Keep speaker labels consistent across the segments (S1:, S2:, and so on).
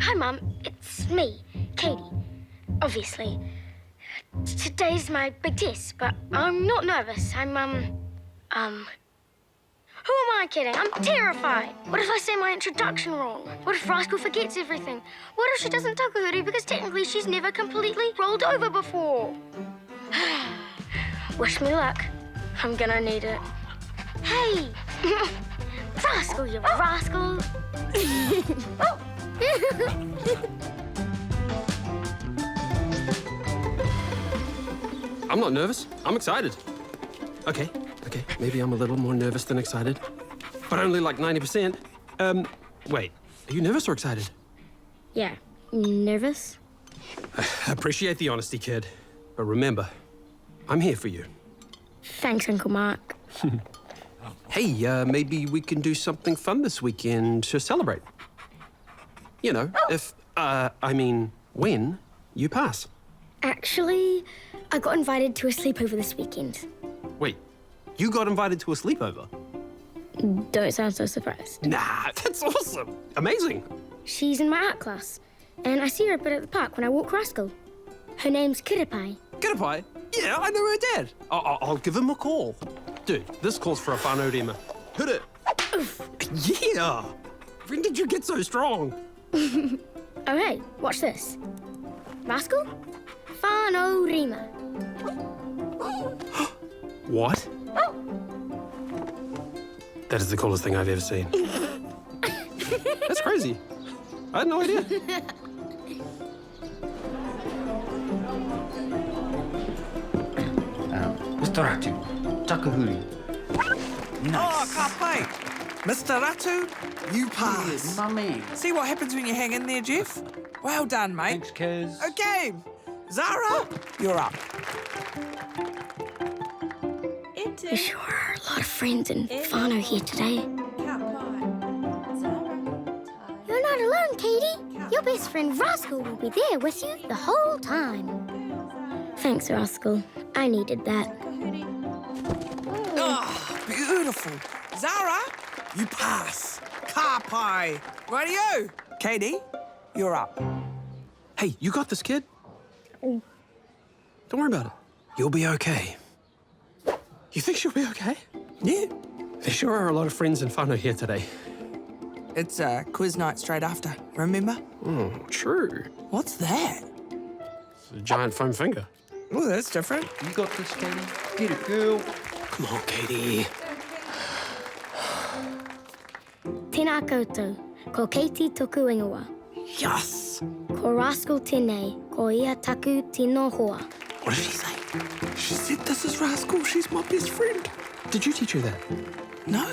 S1: Hi, Mum. It's me, Katie. Obviously. Today's my big test, but I'm not nervous. Who am I kidding? I'm terrified. What if I say my introduction wrong? What if Rascal forgets everything? What if she doesn't tuck Kurī because technically she's never completely rolled over before? Wish me luck. I'm gonna need it. Hey! Rascal, you rascal!
S2: I'm not nervous. I'm excited. Okay, maybe I'm a little more nervous than excited, but only like 90%. Wait, are you nervous or excited?
S1: Yeah, nervous?
S2: I appreciate the honesty, kid. But remember, I'm here for you.
S1: Thanks, Uncle Mark.
S2: Hey, maybe we can do something fun this weekend to celebrate. You know, when you pass.
S1: Actually, I got invited to a sleepover this weekend.
S2: Wait, you got invited to a sleepover?
S1: Don't sound so surprised.
S2: Nah, that's awesome. Amazing.
S1: She's in my art class, and I see her a bit at the park when I walk Rascal. Her name's Kurī.
S2: Kurī? Yeah, I know her dad. I'll give him a call. Dude, this calls for a whānau. Hit it. Yeah. When did you get so strong?
S1: Oh, hey, watch this. Rascal? Whānau rima.
S2: What? That is the coolest thing I've ever seen. That's crazy. I had no idea.
S3: Mr. Ratu, Takahuri. Nice.
S4: Oh, Kaha. Mr. Ratu, you pass.
S3: My man.
S4: See what happens when you hang in there, Jeff? Well done, mate.
S3: Thanks, Kaz.
S4: Okay, Zara, you're up.
S1: There sure are a lot of friends in whānau here today. You're not alone, Katie. Your best friend Rascal will be there with you the whole time. Thanks, Rascal. I needed that.
S4: Oh, beautiful. Zara, you pass. Kaha. Radio. Katie, you're up.
S2: Hey, you got this, kid. Don't worry about it. You'll be okay. You think she'll be okay?
S4: Yeah.
S2: There sure are a lot of friends in whānau here today.
S4: It's quiz night straight after, remember?
S2: True.
S4: What's that?
S2: It's a giant foam finger.
S4: Oh, that's different.
S3: You got this, Katie. Get it, girl.
S2: Come on, Katie.
S1: Tēnā koutou, ko Katie toku ingoa.
S4: Yes.
S1: Ko Rascal tēnei, ko ia taku tino hoa.
S4: What did she say? She said this is Rascal. She's my best friend.
S2: Did you teach her that?
S4: No,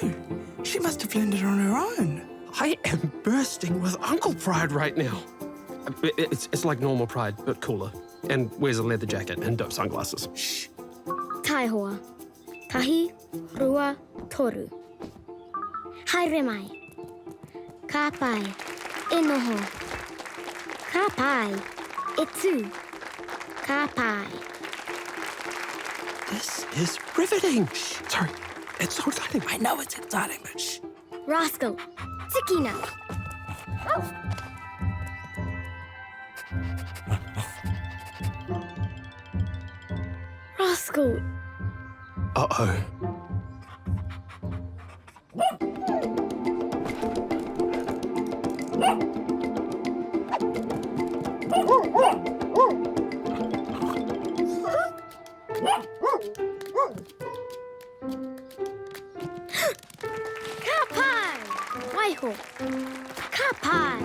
S4: she must have learned it on her own.
S2: I am bursting with uncle pride right now. It's like normal pride, but cooler. And wears a leather jacket and dope sunglasses.
S4: Shh.
S1: Tai hoa. Tahi, rua, toru. Haere mai. Ka pai, e noho. Ka pai, e tū. Ka pai.
S2: This is riveting. Sorry, it's so exciting.
S4: I know it's exciting, but shh.
S1: Rascal, tikina. Rascal.
S2: Uh-oh.
S1: Ka pai. Waiho. Ka pai.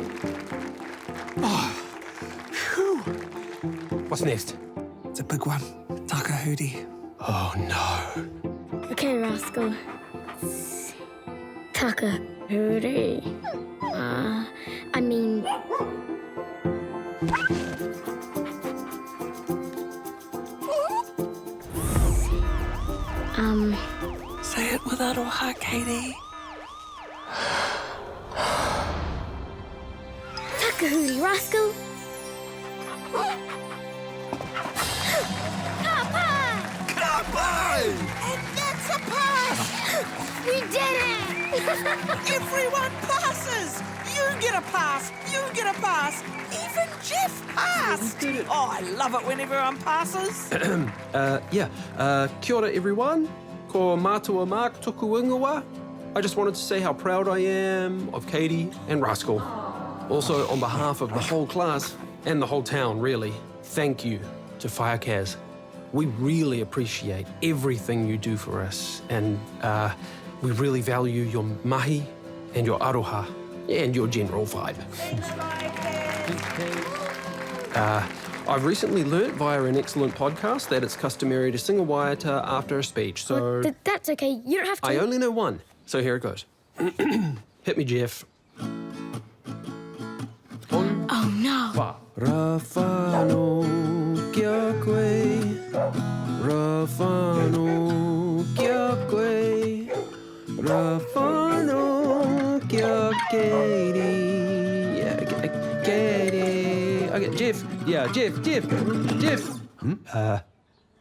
S2: Phew. What's next?
S4: It's a big one. Takahuri.
S2: Oh, no.
S1: Okay, Rascal. Taka. Kurī. I mean...
S4: Say it with aroha, Katie.
S1: Takahuri, Rascal.
S4: Kaha! And that's a pass!
S1: We did it!
S4: Everyone passes!
S5: You get a pass. You get a pass. Even Jeff passed.
S2: We did it.
S5: Oh, I love it when everyone passes.
S2: Kia ora, everyone. Ko mātua māk tuku ingoa. I just wanted to say how proud I am of Katie and Rascal. Also, on behalf of the whole class and the whole town, really, thank you to Whaiakaz. We really appreciate everything you do for us, and we really value your mahi and your aroha and your general vibe. I've recently learnt via an excellent podcast that it's customary to sing a waiata after a speech, so...
S1: That's okay. You don't have to.
S2: I only know one, so here it goes. Hit me, Jeff.
S1: Oh, no.
S2: Rafano kia koe, Rafano kia koe, Rafano kia Katie. Yeah, Katie. Okay, Jeff. Yeah, Jeff.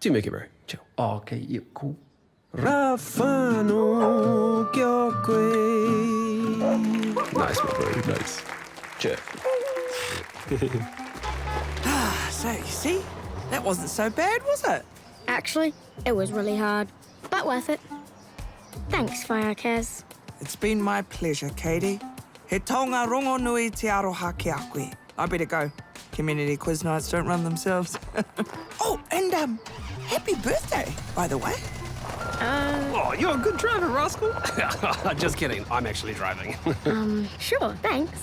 S2: Tu me bro. Chill.
S3: Oh, okay, yeah, cool.
S2: Rafano kia koe. Nice, my bro. Nice. Check.
S5: So, you see? That wasn't so bad, was it?
S1: Actually, it was really hard, but worth it. Thanks, Whaiakaz.
S5: It's been my pleasure, Katie. He taonga rongo nui te aroha ki a koe. I better go. Community quiz nights don't run themselves. Oh, and happy birthday, by the way.
S2: Oh, you're a good driver, Rascal. Just kidding. I'm actually driving.
S1: Sure, thanks.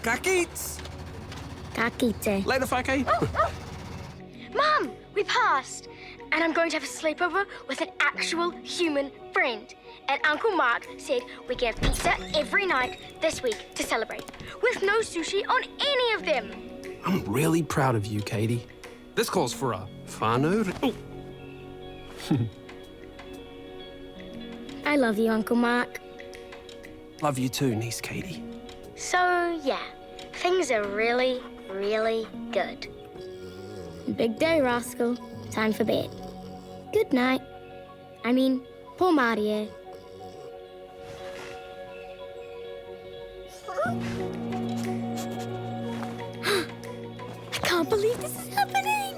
S5: Ka kits.
S1: Ka kite.
S2: Later, Whaike.
S1: Mum, we passed. And I'm going to have a sleepover with an actual human friend. And Uncle Mark said we can have pizza every night this week to celebrate, with no sushi on any of them.
S2: I'm really proud of you, Katie. This calls for a whānau. Oh.
S1: I love you, Uncle Mark.
S2: Love you too, niece Katie.
S1: So, yeah, things are really, really good. Big day, Rascal. Time for bed. Good night. I mean, poor Māori. I can't believe this is happening!